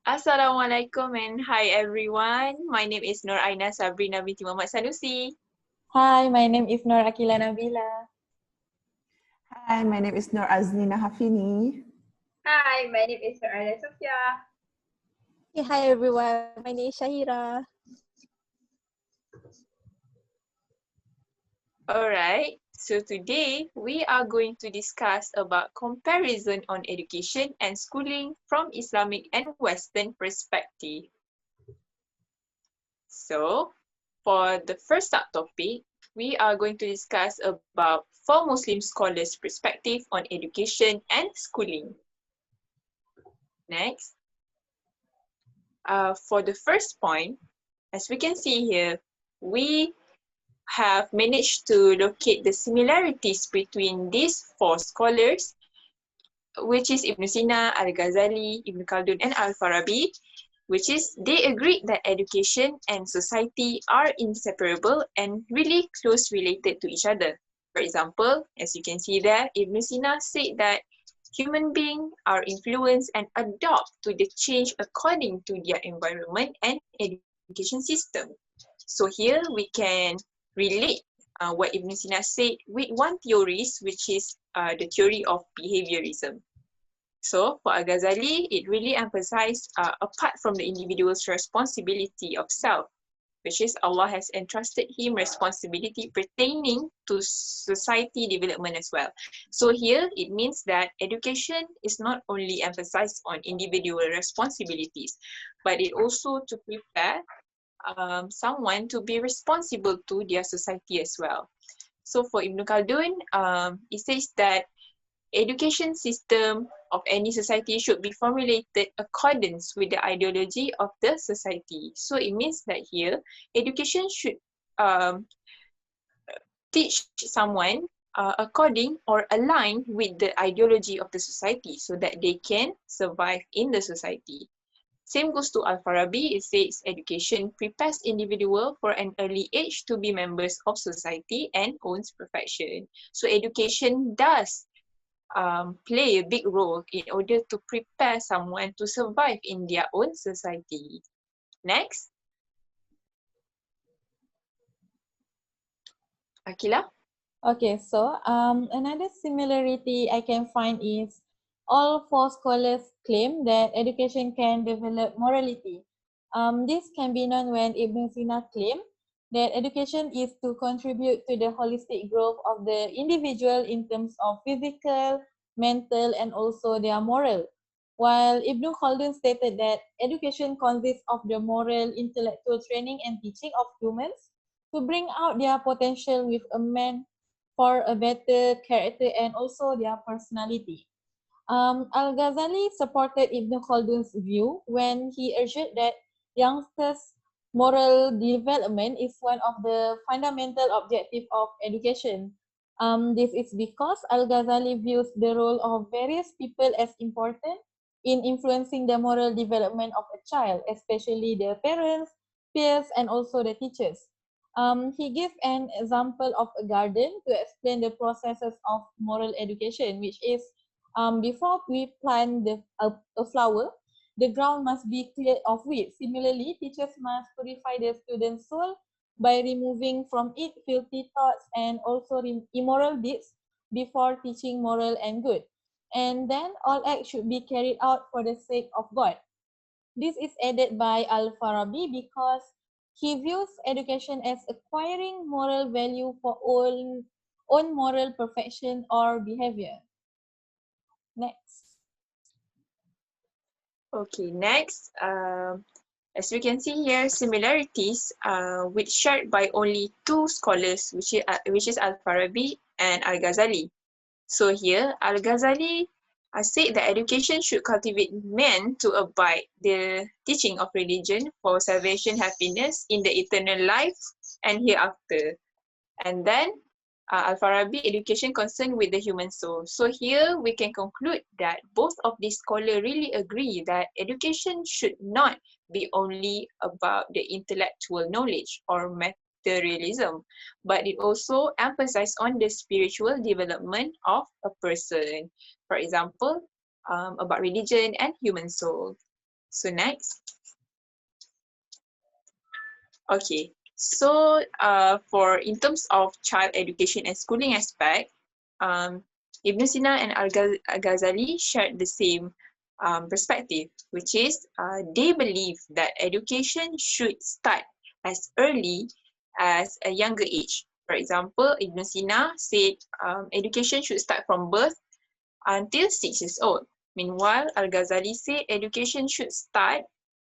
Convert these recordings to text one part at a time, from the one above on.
Assalamualaikum and hi everyone. My name is Nur Aina Sabreena Binti Mohammad Sanusi. Hi, my name is Nur Aqilah Nabilah. Hi, my name is Nur Aznina Hafini. Hi, my name is Nuraliya Sofea. Hey, hi everyone, my name is Syahirah. Alright, so today we are going to discuss about comparison on education and schooling from Islamic and Western perspective. So, for the first subtopic, we are going to discuss about four Muslim scholars' perspective on education and schooling. Next, for the first point, as we can see here, we have managed to locate the similarities between these four scholars, which is Ibn Sina, Al-Ghazali, Ibn Khaldun, and Al-Farabi, which is they agreed that education and society are inseparable and really close related to each other. For example, as you can see there, Ibn Sina said that human beings are influenced and adopt to the change according to their environment and education system. So here we can relate what Ibn Sina said with one theory, which is the theory of behaviorism. So for Al-Ghazali, it really emphasized apart from the individual's responsibility of self, which is Allah has entrusted him responsibility pertaining to society development as well. So here it means that education is not only emphasized on individual responsibilities, but it also to prepare someone to be responsible to their society as well. So for Ibn Khaldun, it says that education system of any society should be formulated accordance with the ideology of the society. So it means that here, education should teach someone according or align with the ideology of the society so that they can survive in the society. Same goes to Al-Farabi. It says education prepares individual for an early age to be members of society and owns perfection. So education does play a big role in order to prepare someone to survive in their own society. Next. Aqilah? Okay, so another similarity I can find is all four scholars claim that education can develop morality. This can be known when Ibn Sina claimed that education is to contribute to the holistic growth of the individual in terms of physical, mental, and also their moral. While Ibn Khaldun stated that education consists of the moral, intellectual training and teaching of humans to bring out their potential with a man for a better character and also their personality. Al-Ghazali supported Ibn Khaldun's view when he urged that youngsters' moral development is one of the fundamental objectives of education. This is because Al-Ghazali views the role of various people as important in influencing the moral development of a child, especially the parents, peers, and also the teachers. He gave an example of a garden to explain the processes of moral education, which is before we plant a flower, the ground must be cleared of weeds. Similarly, teachers must purify the student's soul by removing from it filthy thoughts and also immoral deeds before teaching moral and good. And then all acts should be carried out for the sake of God. This is added by Al-Farabi because he views education as acquiring moral value for own moral perfection or behavior. Next. Okay, next. As we can see here, similarities which shared by only two scholars, which is Al-Farabi and Al-Ghazali. So here, Al-Ghazali said that education should cultivate men to abide the teaching of religion for salvation, happiness in the eternal life and hereafter. And then Al-Farabi, education concerned with the human soul. So here we can conclude that both of these scholars really agree that education should not be only about the intellectual knowledge or materialism, but it also emphasizes on the spiritual development of a person. For example, about religion and human soul. So next. Okay, so for in terms of child education and schooling aspect, Ibn Sina and Al-Ghazali shared the same perspective, which is they believe that education should start as early as a younger age. For example, Ibn Sina said education should start from birth until 6 years old. Meanwhile, Al-Ghazali said education should start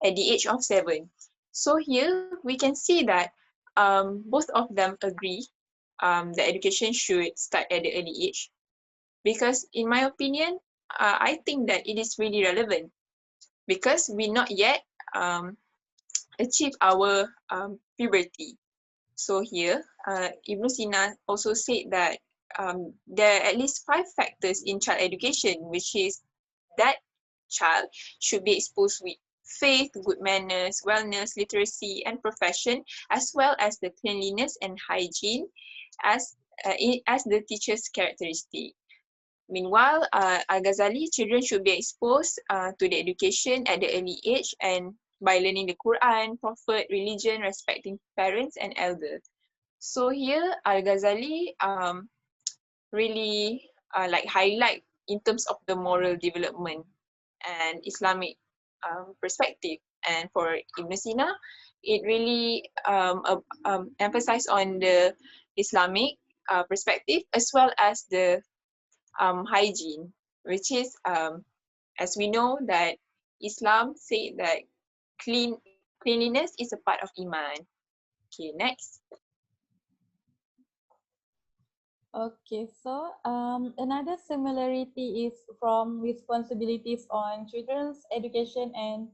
at the age of 7. So here we can see that both of them agree that education should start at the early age. Because in my opinion, I think that it is really relevant because we not yet achieve our puberty. So here, Ibn Sina also said that there are at least 5 factors in child education, which is that child should be exposed with faith, good manners, wellness, literacy, and profession, as well as the cleanliness and hygiene as the teacher's characteristic. Meanwhile, Al-Ghazali, children should be exposed to the education at the early age and by learning the Quran, Prophet, religion, respecting parents and elders. So here, Al-Ghazali really like highlight in terms of the moral development and Islamic perspective. And for Ibn Sina, it really emphasized on the Islamic perspective as well as the hygiene, which is, as we know that Islam said that cleanliness is a part of Iman. Okay, next. Okay, so another similarity is from responsibilities on children's education and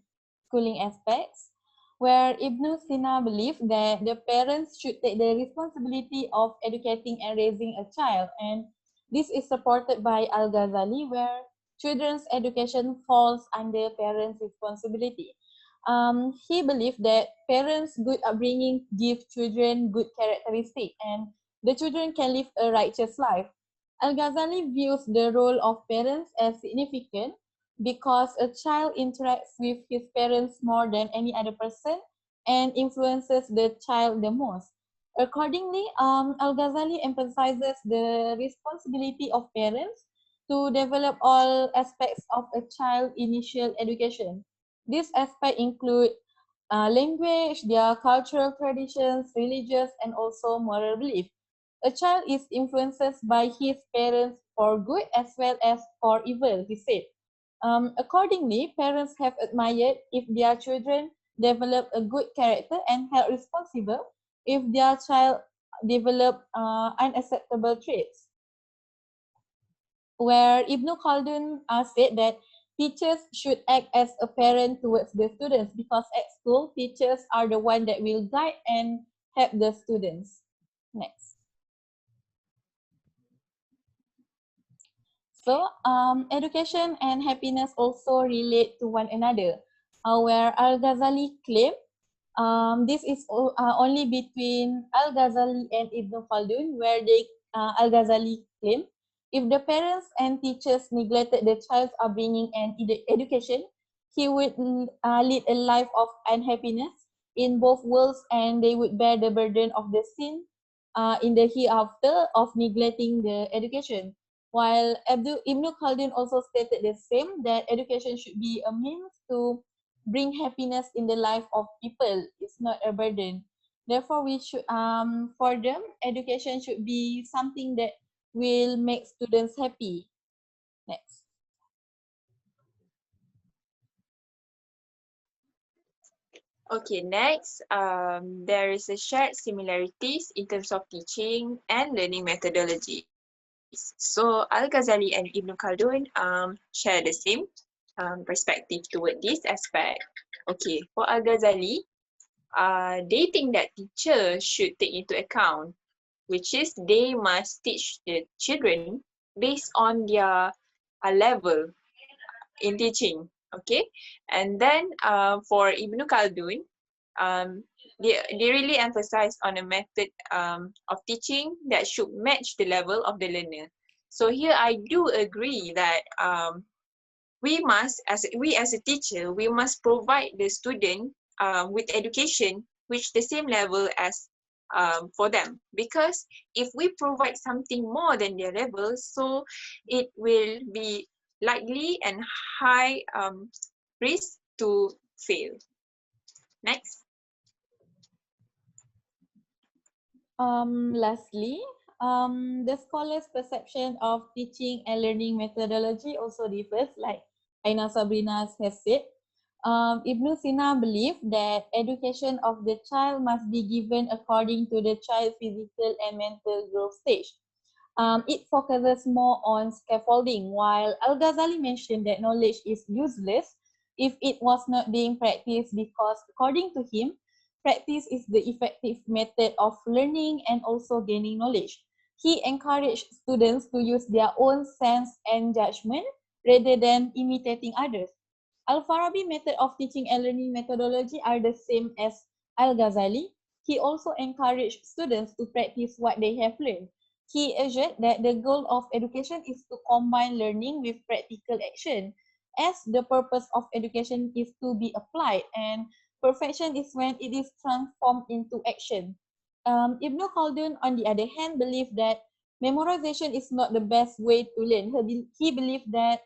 schooling aspects, where Ibn Sina believed that the parents should take the responsibility of educating and raising a child, and this is supported by Al-Ghazali, where children's education falls under parents' responsibility. He believed that parents' good upbringing give children good characteristics and the children can live a righteous life. Al-Ghazali views the role of parents as significant because a child interacts with his parents more than any other person and influences the child the most. Accordingly, Al-Ghazali emphasizes the responsibility of parents to develop all aspects of a child's initial education. These aspects include language, their cultural traditions, religious, and also moral belief. A child is influenced by his parents for good as well as for evil, he said. Accordingly, parents have admired if their children develop a good character and held responsible if their child develop unacceptable traits. Where Ibn Khaldun said that teachers should act as a parent towards the students because at school, teachers are the one that will guide and help the students. Next. So, education and happiness also relate to one another, where Al-Ghazali claimed this is only between Al-Ghazali and Ibn Khaldun, where Al-Ghazali claimed if the parents and teachers neglected the child's upbringing and education, he would lead a life of unhappiness in both worlds, and they would bear the burden of the sin in the hereafter of neglecting the education. While Ibn Khaldun also stated the same, that education should be a means to bring happiness in the life of people. It's not a burden. Therefore, we should, for them, education should be something that will make students happy. Next. Okay, next, there is a shared similarities in terms of teaching and learning methodologies. So Al-Ghazali and Ibn Khaldun share the same perspective toward this aspect. Okay, for Al-Ghazali, they think that teachers should take into account, which is they must teach the children based on their level in teaching. Okay, and then for Ibn Khaldun, they really emphasize on a method of teaching that should match the level of the learner. So here I do agree that we as a teacher, we must provide the student with education which the same level as for them. Because if we provide something more than their level, so it will be likely and high risk to fail. Next. Lastly, the scholar's perception of teaching and learning methodology also differs, like Aina Sabreena has said. Ibn Sina believed that education of the child must be given according to the child's physical and mental growth stage. It focuses more on scaffolding, while Al-Ghazali mentioned that knowledge is useless if it was not being practiced, because according to him, practice is the effective method of learning and also gaining knowledge. He encouraged students to use their own sense and judgment rather than imitating others. Al-Farabi method of teaching and learning methodology are the same as Al-Ghazali. He also encouraged students to practice what they have learned. He assured that the goal of education is to combine learning with practical action, as the purpose of education is to be applied, and perfection is when it is transformed into action. Ibn Khaldun, on the other hand, believed that memorization is not the best way to learn. He believed that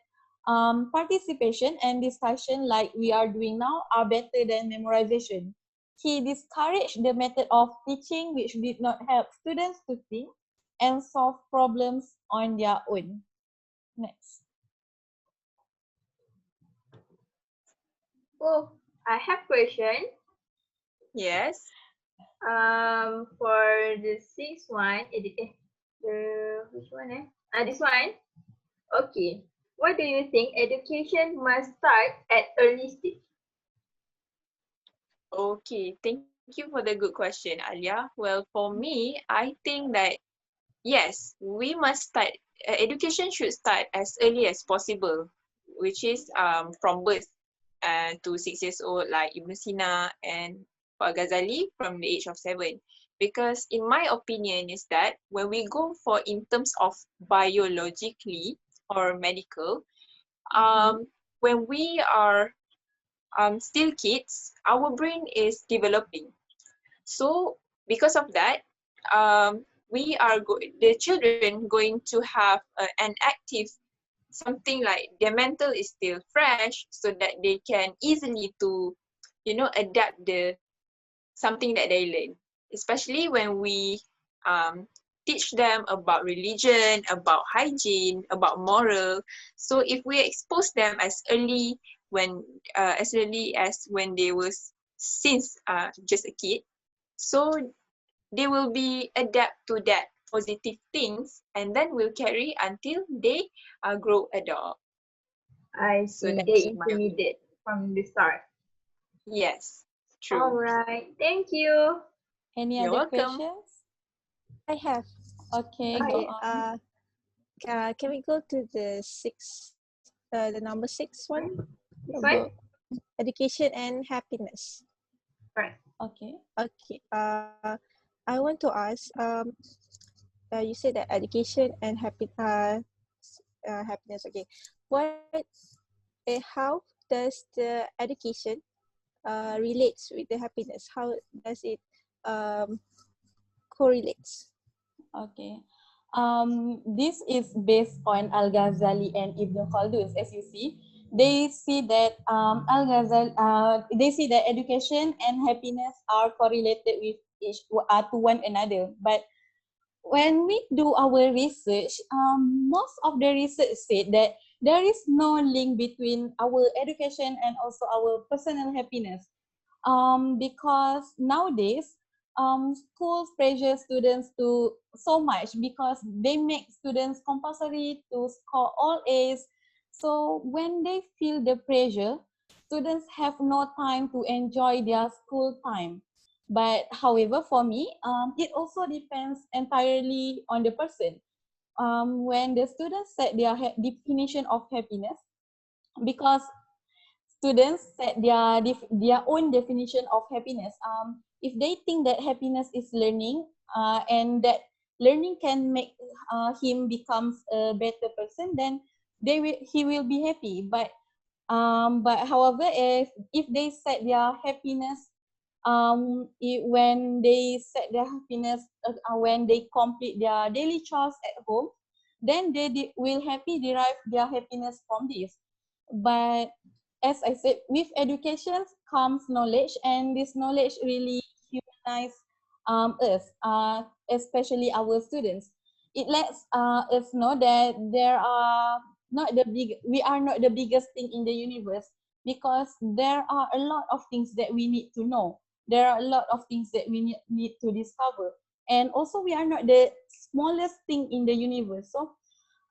participation and discussion like we are doing now are better than memorization. He discouraged the method of teaching which did not help students to think and solve problems on their own. Next. Oh, I have question. Yes. For the sixth one, which one? This one. Okay. What do you think education must start at early stage? Okay, thank you for the good question, Alia. Well, for me, I think that yes, we must start, education should start as early as possible, which is from birth to 6 years old, like Ibn Sina and for Ghazali from the age of 7. Because in my opinion is that when we go for in terms of biologically or medical, when we are still kids, our brain is developing. So because of that, the children going to have an active something like their mental is still fresh, so that they can easily to, adapt the something that they learn. Especially when we teach them about religion, about hygiene, about moral. So if we expose them as early as when they was since just a kid, so they will be adapt to that positive things, and then will carry until they grow adult. I So see. that's They my opinion. intermediate from the start. Yes, All true. right. Thank you. Any You're other welcome. questions? I have. Okay, go Okay. on. Can we go to the number 6 one This about one? education and happiness? Right. Okay. Okay. I want to ask. You said that education and happiness. Okay. How does the education relates with the happiness? How does it correlates? Okay. This is based on Al-Ghazali and Ibn Khaldun. As you see, they see that they see that education and happiness are correlated with to one another. But when we do our research, most of the research said that there is no link between our education and also our personal happiness. Because nowadays, schools pressure students to so much because they make students compulsory to score all A's. So when they feel the pressure, students have no time to enjoy their school time. But however, for me, it also depends entirely on the person. When the students set their definition of happiness, because students set their own definition of happiness. If they think that happiness is learning, and that learning can make him becomes a better person, then he will be happy. But But however, if they set their happiness, when they set their happiness, when they complete their daily chores at home, then they will derive their happiness from this. But as I said, with education comes knowledge, and this knowledge really humanize us, especially our students. It lets us know that we are not the biggest thing in the universe, because there are a lot of things that we need to know. There are a lot of things that we need to discover. And also, we are not the smallest thing in the universe. So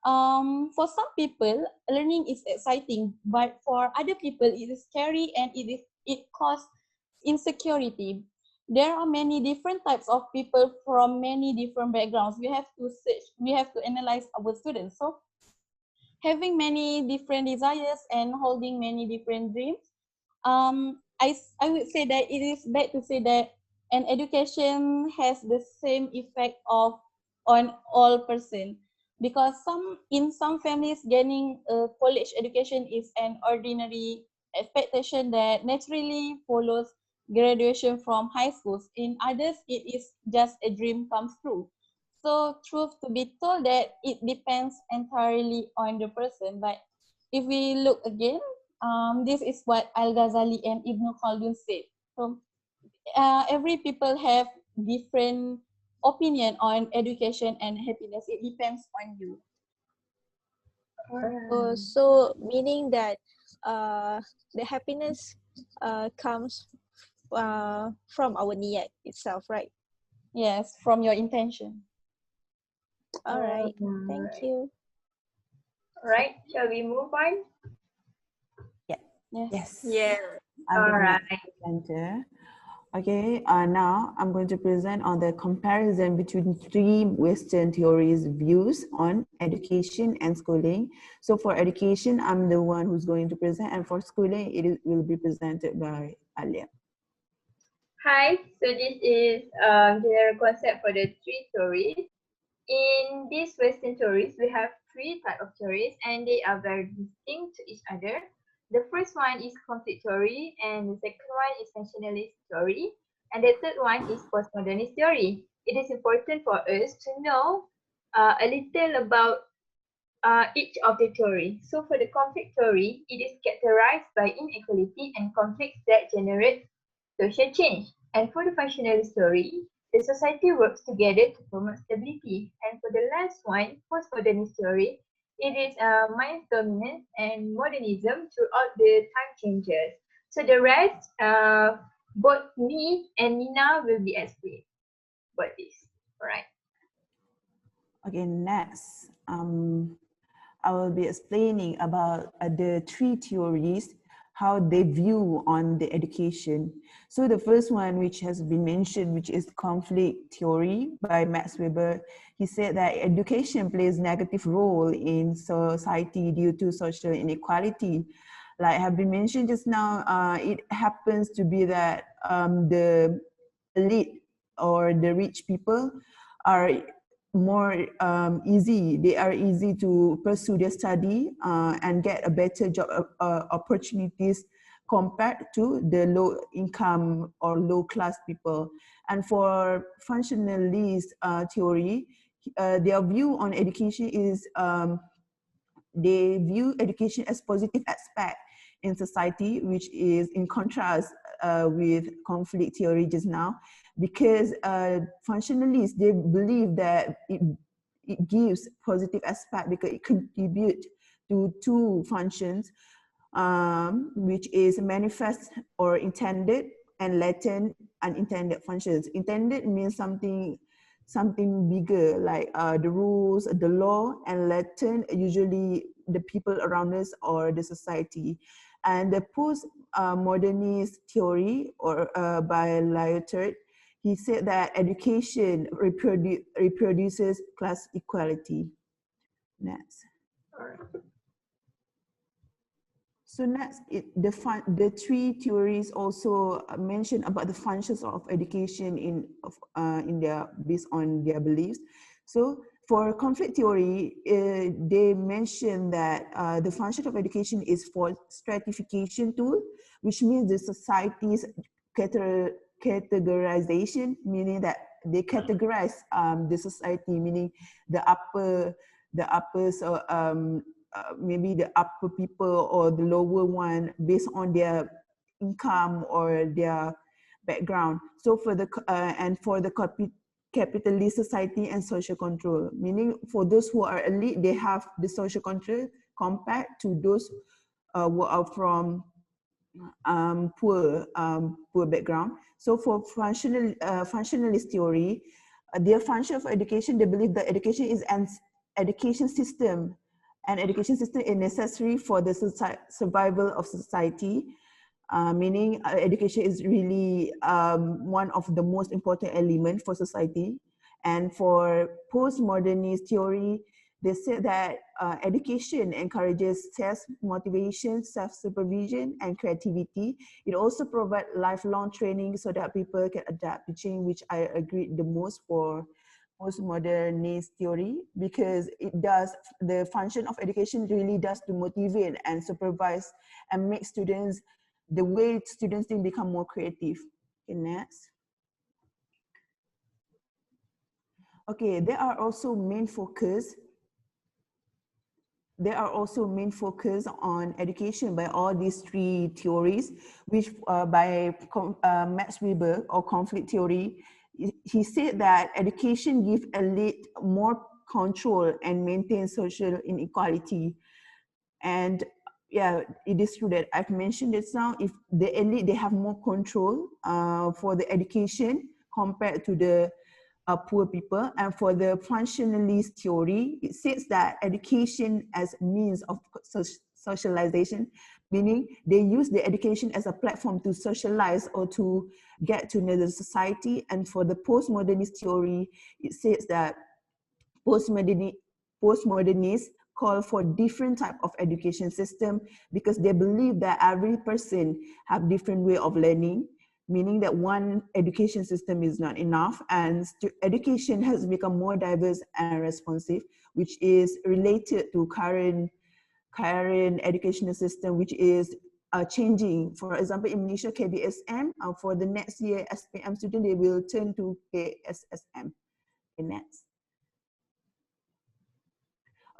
for some people, learning is exciting, but for other people, it is scary, and it causes insecurity. There are many different types of people from many different backgrounds. We have to search, we have to analyze our students. So having many different desires and holding many different dreams, I would say that it is bad to say that an education has the same effect on all person, because in some families, gaining a college education is an ordinary expectation that naturally follows graduation from high schools. In others, it is just a dream comes true. So truth to be told, that it depends entirely on the person. But if we look again, this is what Al-Ghazali and Ibn Khaldun said. So every people have different opinion on education and happiness. It depends on you. So meaning that the happiness comes from our niyat itself, right? Yes, from your intention. All right. Thank you. Right, shall we move on? Yes. Yeah. I'm the Alright. next presenter. Okay, now I'm going to present on the comparison between three Western theories views on education and schooling. So for education, I'm the one who's going to present, and for schooling, will be presented by Alia. Hi, so this is general concept for the three theories. In these Western theories, we have three types of theories, and they are very distinct to each other. The first one is conflict theory, and the second one is functionalist theory, and the third one is postmodernist theory. It is important for us to know a little about each of the theory. So for the conflict theory, it is characterized by inequality and conflicts that generate social change. And for the functionalist theory, the society works together to promote stability. And for the last one, postmodernist theory, it is mind dominance and modernism throughout the time changes. So the rest, both me and Nina will be explained about this. All right. Okay, next, I will be explaining about the three theories, how they view on the education. So the first one, which has been mentioned, which is conflict theory by Max Weber. He said that education plays negative role in society due to social inequality. Like have been mentioned just now, it happens to be that the elite or the rich people are more easy. They are easy to pursue their study and get a better job opportunities compared to the low income or low class people. And for functionalist theory, their view on education is they view education as positive aspect in society, which is in contrast with conflict theory just now, because functionalists, they believe that it gives positive aspect because it contributes to two functions, which is manifest or intended, and latent unintended functions. Intended means something bigger, like the rules, the law, and latent, usually the people around us or the society. And the post-modernist theory, or by Lyotard, he said that education reproduces class equality. Next. So next, the three theories also mention about the functions of education in their based on their beliefs. So For conflict theory, they mention that the function of education is for stratification tool, which means the society's categorization, meaning that they categorize the society, meaning so maybe the upper people or the lower one based on their income or their background. So for the and for the capitalist society and social control, meaning for those who are elite, they have the social control compared to those who are from poor background. So for functionalist theory, their function of education, they believe that education is an education system, and education system is necessary for the survival of society. Meaning education is really one of the most important elements for society. And for postmodernist theory, they say that education encourages self-motivation, self-supervision, and creativity. It also provides lifelong training so that people can adapt to change, which I agree the most for postmodernist theory, because it does, the function of education really does to motivate and supervise and make students, the way students think, become more creative. Okay, next. Okay, there are also main focus on education by all these three theories, which by Max Weber or conflict theory, he said that education gives elite more control and maintains social inequality. And yeah, it is true that I've mentioned it now. If the elite, they have more control for the education compared to the poor people. And for the functionalist theory, it says that education as means of socialization, meaning they use the education as a platform to socialize or to get to know the society. And for the postmodernist theory, it says that postmodernists call for different type of education system because they believe that every person have different way of learning, meaning that one education system is not enough, and education has become more diverse and responsive, which is related to current educational system, which is changing. For example, in Malaysia, KBSM, for the next year, SPM student, they will turn to KSSM. Okay, next.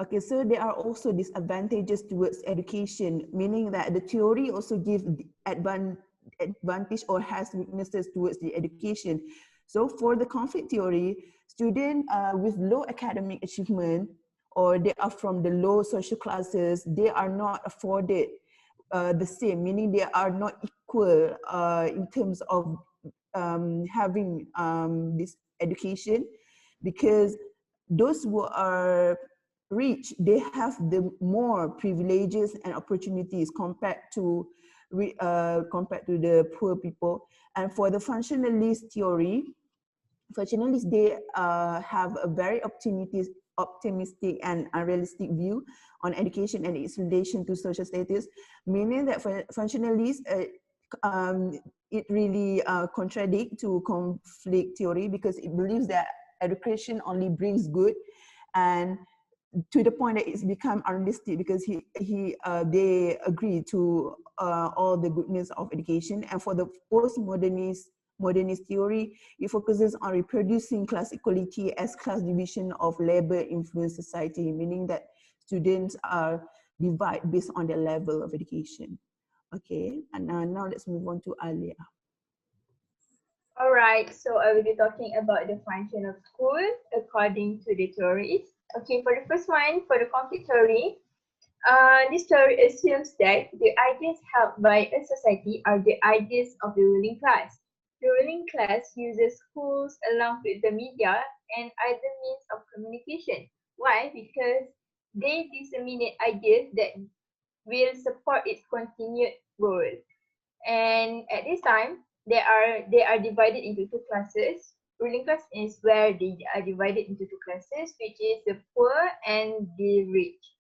Okay, so there are also disadvantages towards education, meaning that the theory also gives advantage or has weaknesses towards the education. So for the conflict theory, students with low academic achievement, or they are from the low social classes, they are not afforded the same, meaning they are not equal in terms of having this education, because those who are rich, they have the more privileges and opportunities compared to the poor people. And for the functionalist theory, functionalists, they have a very optimistic and unrealistic view on education and its relation to social status, meaning that for functionalists, it really contradicts to conflict theory, because it believes that education only brings good, and to the point that it's become unrealistic, because they agree to all the goodness of education. And for the modernist theory, it focuses on reproducing class equality as class division of labor influenced society, meaning that students are divided based on their level of education. Okay, and now let's move on to Alia. All right, so I will be talking about the function of school according to the theories. Okay, for the first one, for the conflict theory, this theory assumes that the ideas held by a society are the ideas of the ruling class. The ruling class uses schools along with the media and other means of communication. Why? Because they disseminate ideas that will support its continued growth. And at this time, they are divided into two classes. Ruling class is where they are divided into two classes, which is the poor and the rich.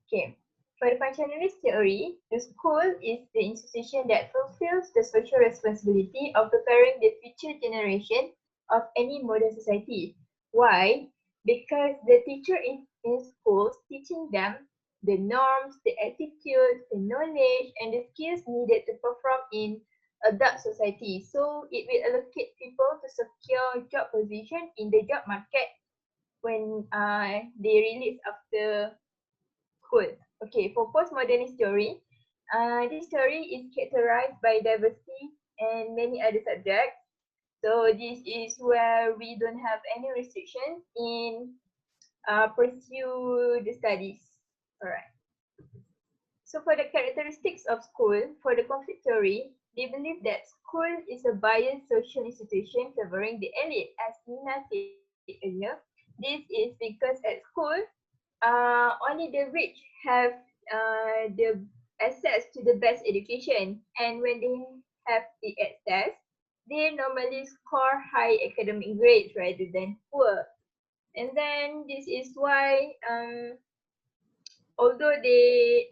Okay. For the functionalist theory, the school is the institution that fulfills the social responsibility of preparing the future generation of any modern society. Why? because the teacher in schools teaching them the norms, the attitude, the knowledge, and the skills needed to perform in adult society. So it will allocate people to secure job position in the job market when they release after school. Okay, for postmodernist theory, this theory is characterized by diversity and many other subjects. So this is where we don't have any restrictions in pursue the studies. Alright. So for the characteristics of school, for the conflict theory, they believe that school is a biased social institution favoring the elite. As Nina said earlier, this is because at school, only the rich have the access to the best education, and when they have the access, they normally score high academic grades rather than poor. And then this is why although the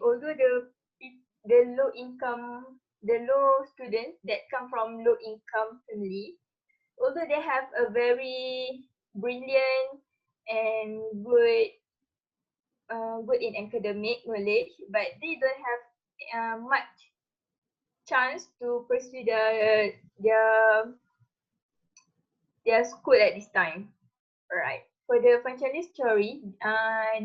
low students that come from low income family, although they have a very brilliant and good in academic knowledge, but they don't have much chance to pursue their school at this time. Alright. For the functionalist theory,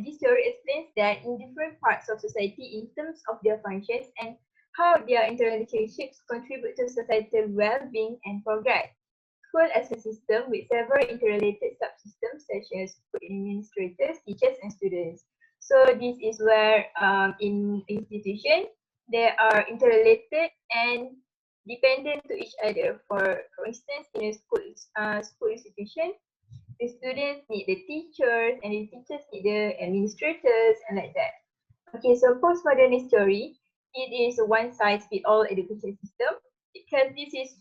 this theory explains that in different parts of society in terms of their functions and how their interrelationships contribute to societal well-being and progress. School as a system with several interrelated subsystems such as school administrators, teachers, and students. So this is where in institution they are interrelated and dependent to each other. For instance, in a school institution, the students need the teachers and the teachers need the administrators and like that. Okay, so postmodernist theory, it is a one-size-fits-all education system because this is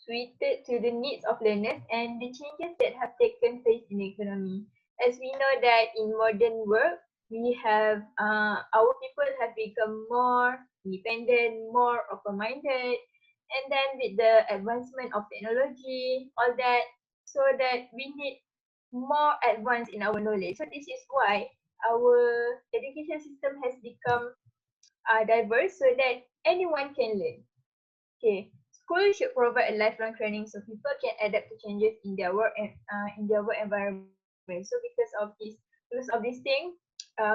suited to the needs of learners and the changes that have taken place in the economy. As we know that in modern world, we have our people have become more independent, more open-minded, and then with the advancement of technology, all that, so that we need more advance in our knowledge. So this is why our education system has become diverse so that anyone can learn. Okay, school should provide a lifelong training so people can adapt to changes in their work and in their work environment. So because of this thing,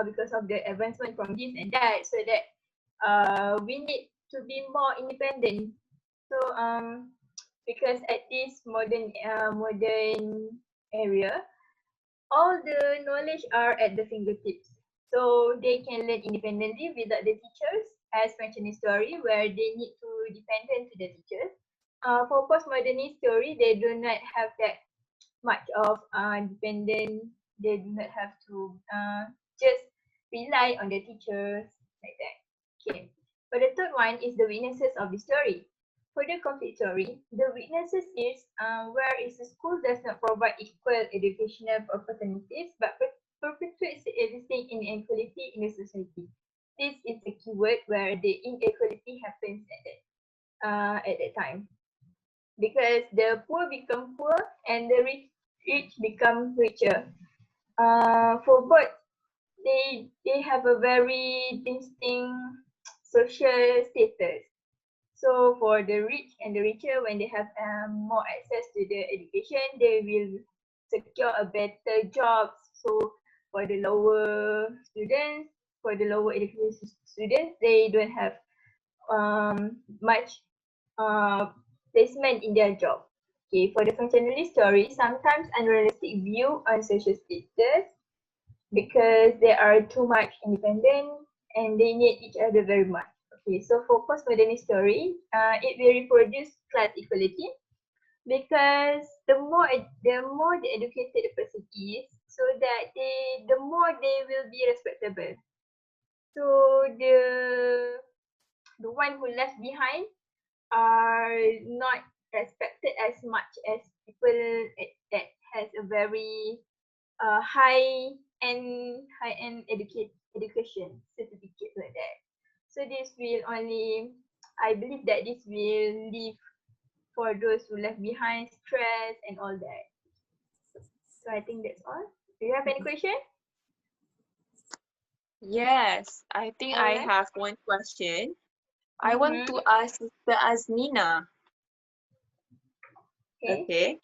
because of the advancement from this and that, so that we need to be more independent. So because at this modern area, all the knowledge are at the fingertips. So they can learn independently without the teachers, as mentioned in story, where they need to depend to the teachers. For postmodernist theory, they do not have that much of dependent. They do not have to just rely on the teachers like that. Okay. But the third one is the weaknesses of the story. For the conflict theory, the weaknesses is where is the school does not provide equal educational opportunities but perpetuates the existing inequality in the society. This is the keyword where the inequality happens at that time, because the poor become poor and the rich become richer. For both, they have a very distinct social status. So for the rich and the richer, when they have more access to the education, they will secure a better jobs. So for the lower students, for the lower education students, they don't have much placement in their job. Okay, for the functionalist story, sometimes unrealistic view on social status because they are too much independent and they need each other very much. Okay, so for postmodernist story, it will reproduce class equality because the more the educated the person is, so that the more they will be respectable. So the one who left behind are not respected as much as people that has a very high-end education certificate like that. So this will only, I believe that this will leave for those who left behind stress and all that. So I think that's all. Do you have any question? Yes, I think I Alright. have one question. I want to ask Sister Aznina. Okay. Okay.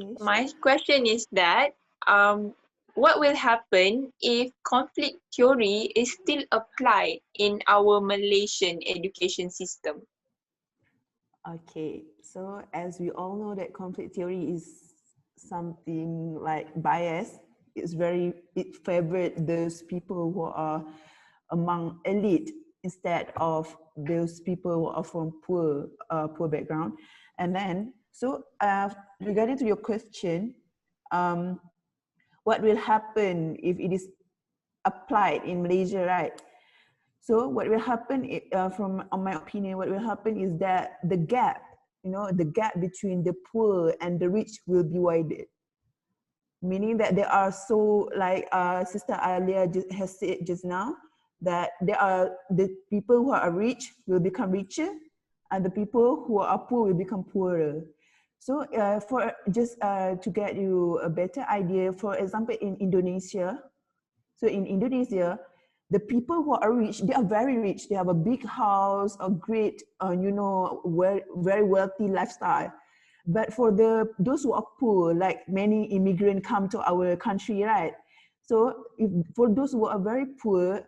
Okay, My sure. question is that what will happen if conflict theory is still applied in our Malaysian education system? Okay, so as we all know that conflict theory is something like bias. It favored those people who are among elite instead of those people who are from poor background. And then, so regarding to your question, um, what will happen if it is applied in Malaysia, right? So what will happen, from on my opinion, what will happen is that the gap, the gap between the poor and the rich will be widened. Meaning that there are so, like Sister Alia has said just now, that there are the people who are rich will become richer, and the people who are poor will become poorer. So for just to get you a better idea, for example, in Indonesia, so in Indonesia, the people who are rich, they are very rich. They have a big house, a great, very wealthy lifestyle. But for those who are poor, like many immigrants come to our country, right? So for those who are very poor,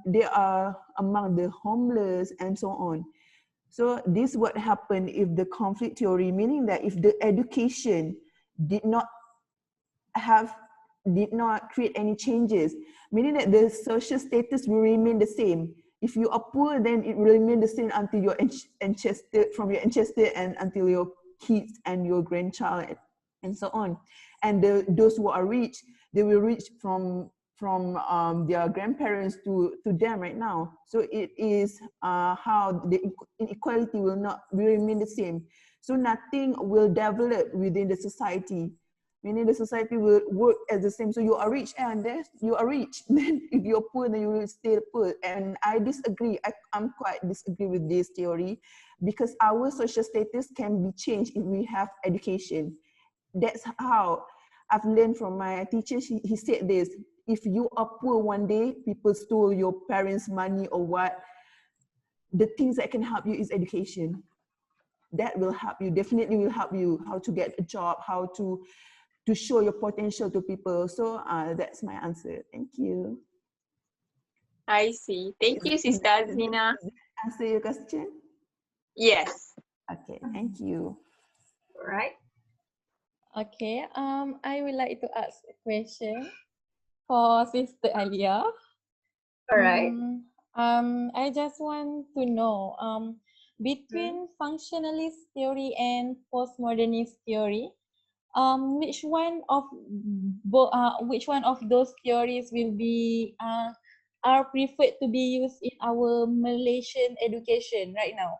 they are among the homeless and so on. So this what happened if the conflict theory, meaning that if the education did not have did not create any changes, meaning that the social status will remain the same. If you are poor, then it will remain the same until your ancestor, from your ancestor, and until your kids and your grandchild, and so on. And those who are rich, they will reach from their grandparents to them right now. So it is how the inequality will remain the same. So nothing will develop within the society, meaning the society will work as the same. So you are rich, and then you are rich. Then if you're poor, then you will stay poor. And I disagree. I'm quite disagree with this theory, because our social status can be changed if we have education. That's how I've learned from my teacher. He said this: if you are poor one day, people stole your parents' money or what, the things that can help you is education. That will help you, definitely will help you how to get a job, how to show your potential to people. So that's my answer. Thank you. I see. Thank you, Sister Aznina. Does that answer your question? Yes. Okay, thank you. Alright. Okay, I would like to ask a question for Sister Alia. Alright. I just want to know, between functionalist theory and postmodernist theory, which one of those theories will be are preferred to be used in our Malaysian education right now?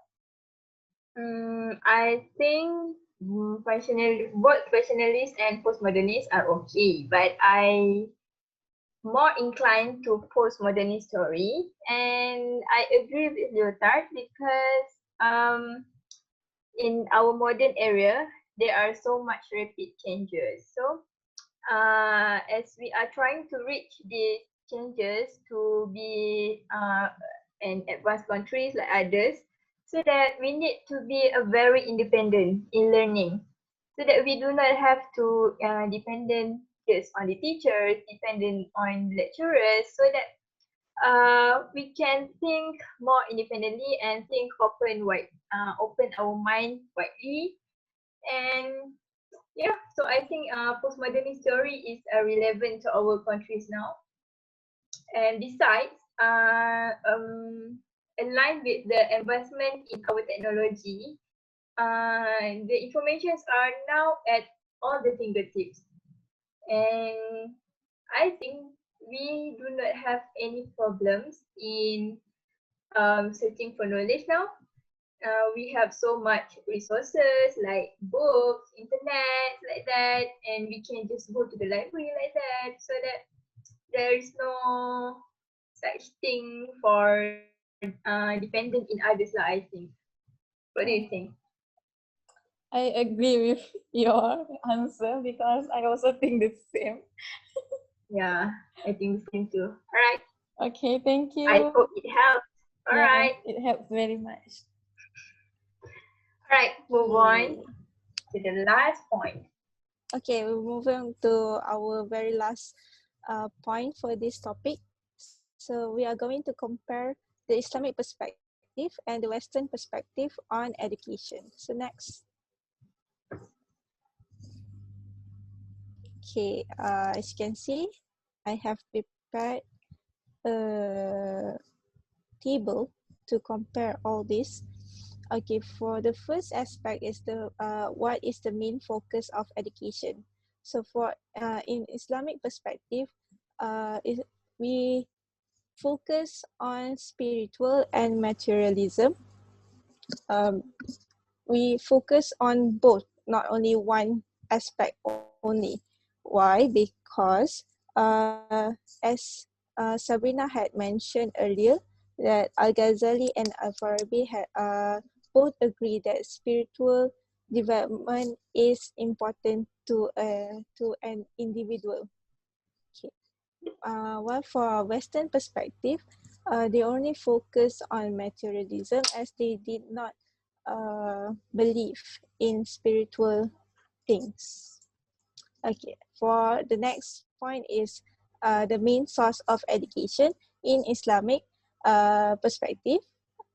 I think both functionalists and postmodernists are okay, but I more inclined to postmodernist story, and I agree with Lyotard because in our modern era there are so much rapid changes. So as we are trying to reach these changes to be an advanced countries like others, so that we need to be a very independent in learning, so that we do not have to dependent just on the teachers, dependent on lecturers, so that we can think more independently and think open our mind widely. And yeah, so I think postmodernist theory is relevant to our countries now. And besides, aligned with the advancement in our technology, the informations are now at all the fingertips. And I think we do not have any problems in searching for knowledge now. We have so much resources like books, internet, like that, and we can just go to the library like that, so that there is no such thing for dependent in others lah, I think. What do you think? I agree with your answer because I also think the same. Yeah, I think the same too. All right. Okay, thank I you. hope it helps. All Yes, right. it helps very much. All right. Move on Okay. to the last point. Okay, we're moving to our very last point for this topic. So we are going to compare the Islamic perspective and the Western perspective on education. So next. Okay, as you can see, I have prepared a table to compare all this. Okay, for the first aspect is the what is the main focus of education. So for in Islamic perspective, we focus on spiritual and materialism. Um, we focus on both, not only one aspect only. Why? Because as Sabreena had mentioned earlier, that Al-Ghazali and Al-Farabi had both agree that spiritual development is important to an individual. Okay. While for a Western perspective, they only focus on materialism as they did not believe in spiritual things. Okay, for the next point is the main source of education in Islamic perspective.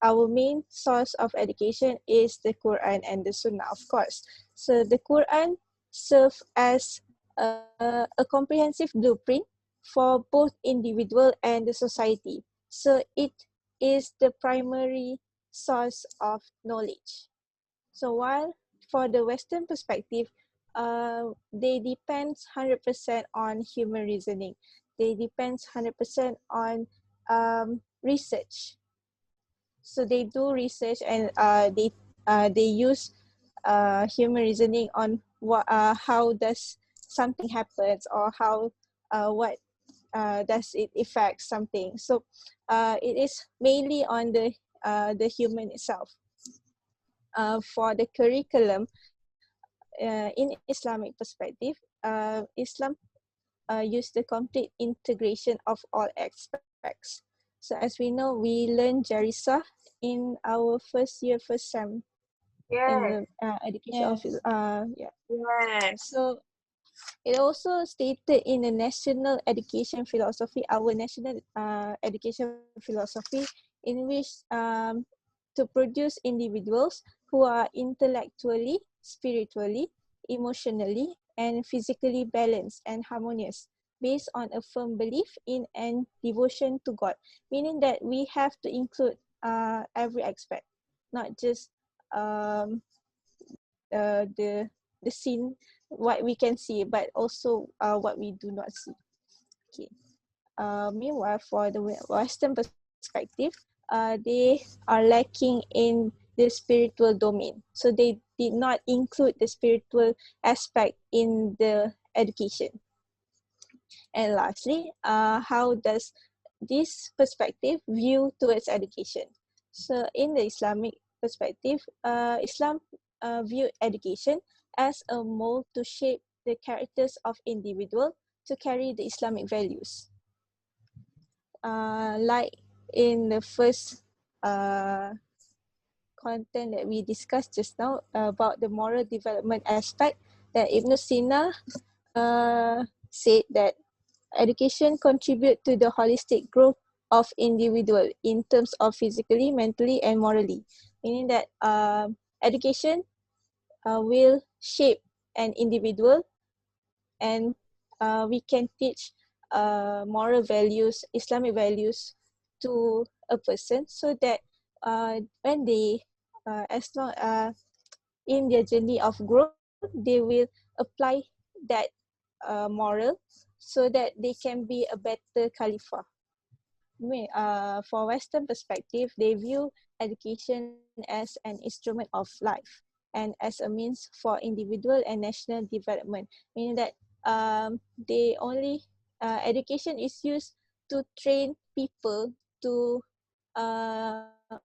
Our main source of education is the Quran and the Sunnah, of course. So the Quran serves as a comprehensive blueprint for both individual and the society. So it is the primary source of knowledge. So while for the Western perspective, they depend 100% on human reasoning. They depend 100% on research. So they do research and they use human reasoning on how does something happens or how what does it affect something. So it is mainly on the human itself. For the curriculum, in Islamic perspective, Islam use the complete integration of all aspects. So as we know, we learn Jarisa in our first year, first sem in Yes. the education of Yes. yeah. Yes. So it also stated in the national education philosophy, our national education philosophy, in which to produce individuals who are intellectually, spiritually, emotionally, and physically balanced and harmonious based on a firm belief in and devotion to God, meaning that we have to include every aspect, not just um, the scene, what we can see, but also what we do not see. Okay. Meanwhile, for the Western perspective, they are lacking in the spiritual domain. So they did not include the spiritual aspect in the education. And lastly, how does this perspective view towards education? So in the Islamic perspective, Islam view education as a mold to shape the characters of individual to carry the Islamic values. Like in the first content that we discussed just now about the moral development aspect, that Ibn Sina said that education contribute to the holistic growth of individual in terms of physically, mentally, and morally. Meaning that education will shape an individual, and we can teach moral values, Islamic values to a person so that when they, as long in their journey of growth, they will apply that moral so that they can be a better Khalifah. For Western perspective, they view education as an instrument of life and as a means for individual and national development, meaning that they only education is used to train people to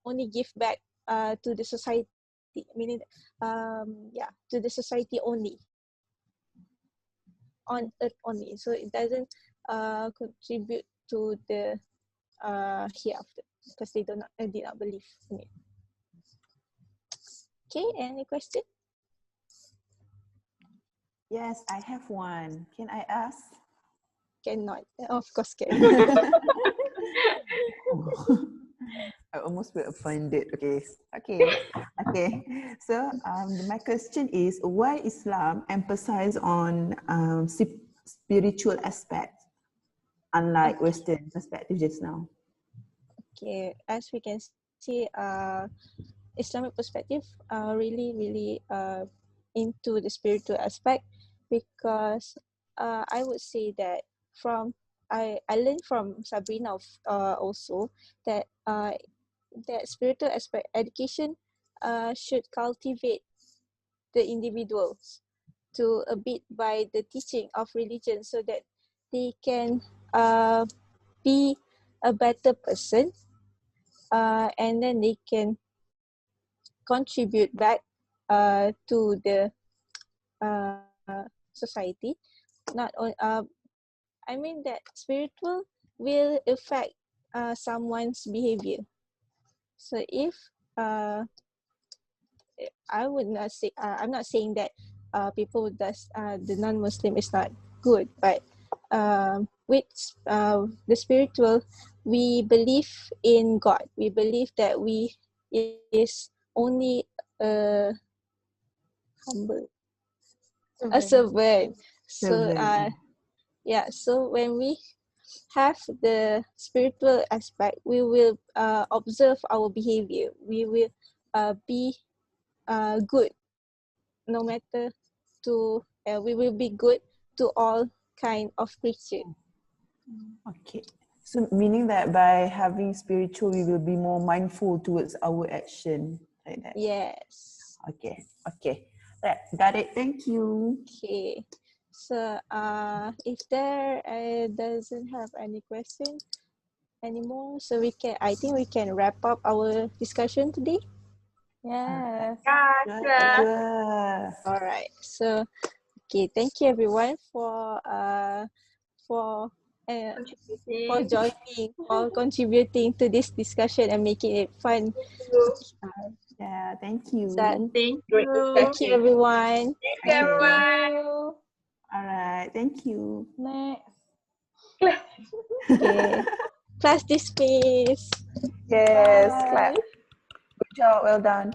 only give back to the society society, meaning to the society only, on earth only. So it doesn't contribute to the hereafter, because they did not believe in it. Okay, any question? Yes, I have one. Can I ask? Cannot. Of course can. I almost feel offended. Okay. So my question is, why Islam emphasize on spiritual aspect, unlike Western perspective just now? Okay, as we can see, Islamic perspective really into the spiritual aspect, because I would say that I learned from Sabreena also that that spiritual aspect education should cultivate the individuals to abide by the teaching of religion, so that they can be a better person, and then they can contribute back to the society. Not on, I mean that spiritual will affect someone's behavior. So if I would not say, I'm not saying that people does the non-Muslim is not good, but with the spiritual, we believe in God. We believe that we is only humble, a servant. So so when we have the spiritual aspect, we will observe our behavior. We will be good, no matter to we will be good to all kind of creature. Okay. So meaning that by having spiritual, we will be more mindful towards our action, like that. Yes. Okay. Right. Got it. Thank you. Okay. So if there doesn't have any question anymore, so I think we can wrap up our discussion today. Yes. Sure. All right. So okay, thank you everyone for joining, for contributing to this discussion and making it fun. Yeah, thank you. So, Thank you. thank you everyone. Thank you, everyone. Thank you. All right. Thank you. Next. Okay. Class dismissed. Yes, Bye. clap. Good job. Well done.